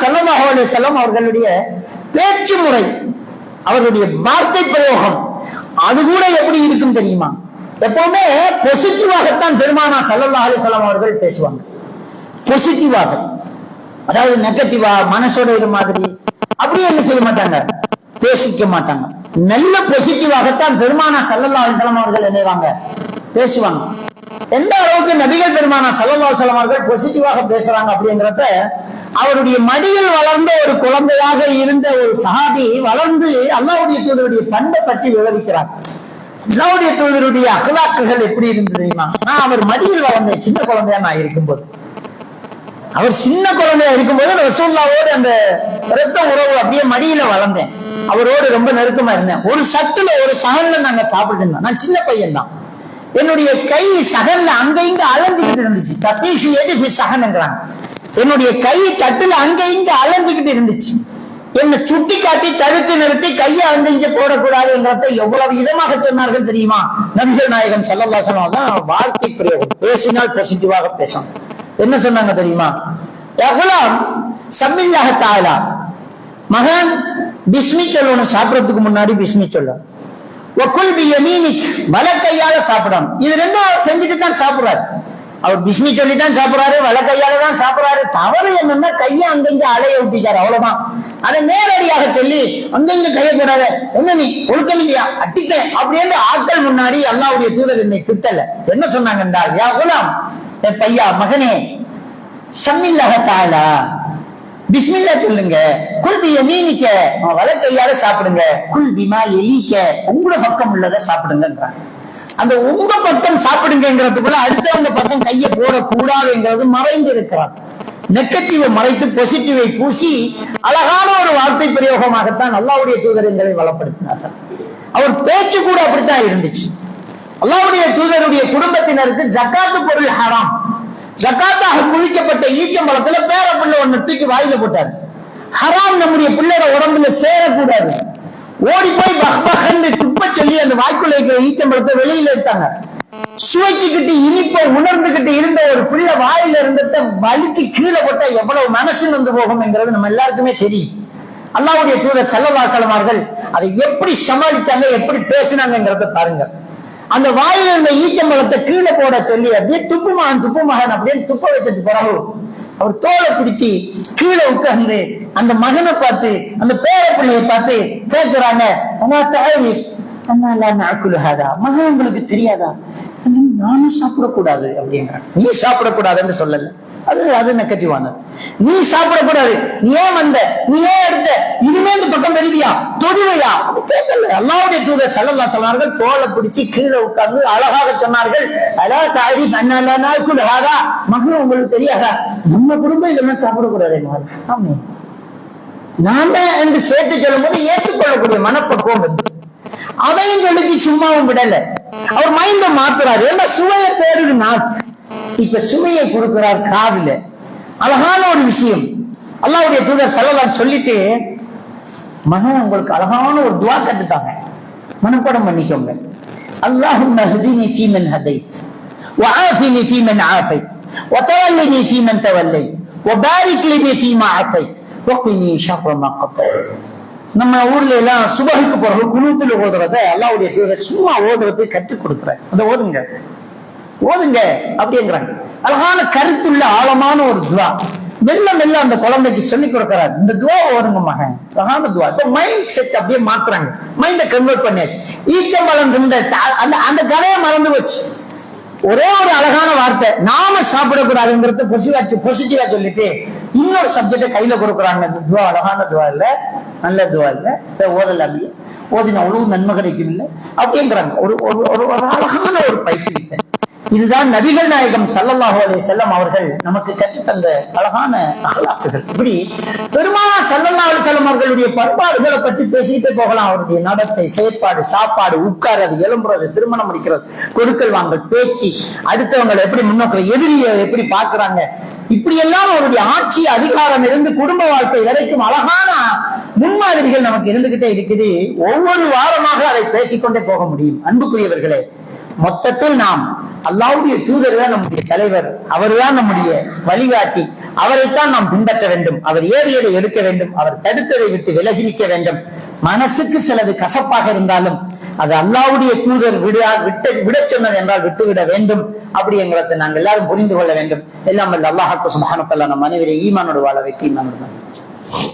ஸல்லல்லாஹு அலைஹி வஸல்லம் அவர்களுடைய பேச்சு முறை, அவருடைய வார்த்தை பிரயோகம், அது கூட எப்படி இருக்கும் தெரியுமா? எப்பவுமே பாசிட்டிவாகத்தான் பெருமானா ஸல்லல்லாஹு அலைஹி வஸல்லம் அவர்கள் பேசுவாங்க. பாசிட்டிவாக, அதாவது நெகட்டிவா மனசோட இது மாதிரி அப்படியே என்ன செய்ய மாட்டாங்க, பேசிக்க மாட்டாங்க. நல்ல பாசிட்டிவாகத்தான் பெருமானா ஸல்லல்லாஹு அலைஹி வஸல்லம் அவர்கள் என்னவாங்க பேசுவாங்க. எந்த அளவுக்கு நபிகள் பெருமானா ஸல்லல்லாஹு அலைஹி வஸல்லம் அவர்கள் பாசிட்டிவாக பேசுறாங்க அப்படிங்கறத அவருடைய மடியில் வளர்ந்த ஒரு குழந்தையாக இருந்த ஒரு சஹாபி வளர்ந்து அல்லாஹ்வுடைய தூதருடைய பண்பை பற்றி விவரிக்கிறார். அல்லாஹ்வுடைய தூதருடைய அஹ்லாக்குகள் எப்படி இருந்தது தெரியுமா? நான் அவர் மடியில் வளர்ந்த சின்ன குழந்தையா நான் இருக்கும்போது, அவர் சின்ன குழந்தையா இருக்கும்போது ரசூலுல்லாஹ்வோடு அந்த இரத்த உறவு அப்படியே மடியில வளர்ந்தேன். அவரோடு ரொம்ப நெருக்கமா இருந்தேன். ஒரு சட்டுல ஒரு சகல்ல நாங்க சாப்பிட்டு இருந்தோம். நான் சின்ன பையன் தான். என்னுடைய கை சகல்ல அங்க இங்க அலைஞ்சுக்கிட்டு இருந்துச்சு. தத்தீஷு ஏடி சகன்ங்கிறாங்க. என்னுடைய கை தட்டுல அங்க இங்க அலைஞ்சுக்கிட்டு இருந்துச்சு. என்னை சுட்டி காட்டி தடுத்து நிறுத்தி கையை அங்க இங்க போடக்கூடாதுங்கிறத எவ்வளவு இதமாக சொன்னார்கள் தெரியுமா? நபிகள் நாயகம் ஸல்லல்லாஹு அலைஹி வஸல்லம் தான் வார்த்தை பிரயோகம். பேசினால் பாசிட்டிவாக பேசணும். என்ன சொன்னாங்க தெரியுமா? யகுலாம் சம்மில்லாஹ தஆலா, மகன் பிஸ்மி சொல்லணும், சாப்பிடறதுக்கு முன்னாடி பிஸ்மி சொல்லணும். வகுல் பியமீனிக், வலக்கையால சாப்பிடணும். இது ரெண்டும் அவர் செஞ்சுட்டு தான் சாப்பிடுறாரு. அவர் பிஸ்மி சொல்லி தான் சாப்பிடுறாரு, வலக்கையால தான் சாப்பிடுறாரு. தவறு என்னன்னா கையை அங்கங்க அலைய விட்டிக்காரு, அவ்வளவுதான். அதை நேரடியாக சொல்லி அங்கங்க கையை போடாத, என்ன நீ ஒழுக்கம் இல்லையா, அட்டிட்டேன் அப்படின்னு ஆட்கள் முன்னாடி அல்லாஹ்வுடைய தூதர் என்னை திட்டல. என்ன சொன்னாங்க என்றால், யா குலாம், பையா மகனே, சம்மில்லாஹ தஆலா, பிஸ்மில்லா சொல்லுங்க. குல் பியமீனிக்க, வலக்கையால சாப்பிடுங்க. குல் பிமா யலீக்க, உங்க பக்கம் உள்ளதை சாப்பிடுங்கன்றாங்க. அந்த உங்க பக்கம் சாப்பிடுங்கிறதுக்குள்ள அடுத்தவங்க பக்கம் கையை போடக்கூடாதுங்கிறது மறைந்து இருக்கிறார். நெகட்டிவை மறைத்து பாசிட்டிவை பூசி அழகான ஒரு வார்த்தை பிரயோகமாகத்தான் அல்லாஹ்வுடைய தூதர் எங்களை வளப்படுத்தினார்கள். அவர் பேச்சு கூட அப்படித்தான் இருந்துச்சு. அல்லாஹ்வுடைய தூதருடைய குடும்பத்தினருக்கு ஜக்காத்து பொருள் ஹராம். ஜக்காத்தாக குளிக்கப்பட்ட ஈச்சம்பழத்துல பேர பிள்ளை ஒண்ணு தூக்கி வாயில போட்டாரு. ஹராம் நம்முடைய பிள்ளையோட உடம்புல சேரக்கூடாது. ஓடி போய் பஹ்பஹன்னு துப்ப சொல்லி அந்த வாய்க்குள்ள இருக்கிற ஈச்சம்பழத்தை வெளியில எடுத்தாங்க. சுவைச்சுக்கிட்டு இனிப்பை உணர்ந்துகிட்டு இருந்த ஒரு பிள்ளை வாயில இருந்தத வலிச்சு கீழே போட்டா எவ்வளவு மனசு வந்து போகும் என்கிறது நம்ம எல்லாருக்குமே தெரியும். அல்லாஹ்வுடைய தூதர் ஸல்லல்லாஹு அலைஹி வஸல்லம் அவர்கள் அதை எப்படி சமாளிச்சாங்க, எப்படி பேசினாங்கிறத பாருங்க. அந்த வாயில இருந்த ஈச்சம்பழத்தை கீழே போட சொல்லி அப்படியே துப்பு மகன் அப்படின்னு துப்ப வச்சது பிறகு அவர் தோலை பிடிச்சி கீழே உட்கார்ந்து அந்த மகனை பார்த்து, அந்த பேர பிள்ளையை பார்த்து கேட்கிறாங்க, மகன் உங்களுக்கு தெரியாதா, நானும் சாப்பிடக்கூடாது அப்படிங்கிறாங்க. நீ சாப்பிடக்கூடாதுன்னு சொல்லல, அது நெகட்டிவானது. நீ சாப்பிடக்கூடாது, நீ ஏன் வந்த, நீ ஏன் எடுத்த, இனிமே இந்த பக்கம் வருவியா, தொடுவையா அப்படி கேட்கல. அல்லாஹ்வுடைய தூதர் ஸல்லல்லாஹு அலைஹி வஸல்லம் தோலை பிடிச்சி கீழே உட்கார்ந்து அழகாக சொன்னார்கள், அலா தாரிஃப் அன்னலா நாக்குல் ஹாதா, மகன் உங்களுக்கு தெரியாதா, நம்ம குடும்பம் இதெல்லாம் சாப்பிடக்கூடாது. ஆமே, நாம என்று சேர்த்து சொல்லும் போது ஏற்றுக்கொள்ளக்கூடிய மனப்பக்குவம் வந்து அதையும் சொல்லி சும்மாவும் விடல. அவர் மைண்ட மாத்துறாரு. ஏன்னா சுவையை தேடுது நாக்கு. இப்ப சுவையை கொடுக்கிறார் காதுல. அழகான ஒரு விஷயம். அல்லாஹ்வுடைய தூதர் ஸல்லல்லாஹு அலைஹி சொல்லிட்டு, மகன் உங்களுக்கு அழகான ஒரு துஆ கத்துட்டாங்க, மனப்பாடம் பண்ணிக்கோங்க. அல்லாஹும்ம ஹ்தினி ஃபீமன் ஹதைத் வஆஃபினி ஃபீமன் ஆஃபைத் வதவல்லினி ஃபீமன் தவல்லைத் வபாரிக் லி ஃபீமா ஆதைத் வக்னி ஷர்ர மா கதைத். நம்ம ஊர்ல எல்லாம் சுபஹுக்கு பிறகு குனூத்துல ஓதுறத அல்லாஹ்வுடைய தூதர் சும்மா ஓதுறது கற்றுக் கொடுக்குறாங்க. அதை ஓதுங்க அப்படிங்கிறாங்க. அழகான கருத்துள்ள ஆழமான ஒரு துவா. மெல்ல மெல்ல அந்த குழந்தைக்கு சொல்லி கொடுக்கிறாரு. இந்த துவா ஓதுங்க மகன், அழகான துவா. இப்ப மைண்ட் செட் அப்படியே மாத்துறாங்க, மைண்ட கன்வெர்ட் பண்ணியாச்சு. ஈச்சம்பழம் அந்த கதையை மறந்து வச்சு ஒரே ஒரு அழகான வார்த்தை, நாம சாப்பிடக்கூடாதுங்கிறது பாசிட்டிவா சொல்லிட்டு இன்னொரு சப்ஜெக்ட கையில கொடுக்குறாங்க. இந்த துவா அழகான துவா இல்ல, நல்ல துவா இல்ல, ஓதல அப்படியே ஓதின அவ்வளவு நன்மை கிடைக்கும் இல்ல அப்படிங்கிறாங்க. ஒரு அழகான ஒரு பயிற்சி. இதுதான் நபிகள் நாயகம் ஸல்லல்லாஹு அலைஹி வஸல்லம் அவர்கள் நமக்கு கற்றுத்தந்த அழகான அஹ்லாக்குகள். இப்படி பெருமானார் ஸல்லல்லாஹு அலைஹி வஸல்லம் அவர்களுடைய பண்பாடுகளை பற்றி பேசிக்கிட்டே போகலாம். அவருடைய நடத்தை, செயற்பாடு, சாப்பாடு, உட்கார்றது, எழும்புறது, திருமணம் முடிக்கிறது, கொடுக்கல் வாங்கல், பேச்சு, அடுத்தவங்களை எப்படி முன்னோக்கள், எதிரியை எப்படி பார்க்கிறாங்க, இப்படி எல்லாம் அவருடைய ஆட்சி அதிகாரம் இருந்து குடும்ப வாழ்க்கை வரைக்கும் அழகான முன்மாதிரிகள் நமக்கு இருந்துகிட்டே இருக்குது. ஒவ்வொரு வாரமாக அதை பேசிக்கொண்டே போக முடியும். அன்புக்குரியவர்களே, மொத்தத்தில் நாம் அல்லாஹ்வுடைய தூதர் தான் நம்முடைய தலைவர், அவர்தான் நம்முடைய வழிகாட்டி, அவரைத்தான் நாம் பின்பற்ற வேண்டும். அவர் ஏறியதை எடுக்க வேண்டும், அவர் தடுத்ததை விட்டு விலகி நிற்க வேண்டும். மனசுக்கு சிலது கசப்பாக இருந்தாலும் அது அல்லாஹ்வுடைய தூதர் விட சொன்னது என்றால் விட்டுவிட வேண்டும். அப்படிங்கிறத நாங்கள் எல்லாரும் புரிந்து கொள்ள வேண்டும். எல்லாம் வல்ல அல்லாஹ் சுப்ஹானஹு வ தஆலா நம் அனைவரையும் ஈமானோடு வாழ வைத்து ஈமானோடு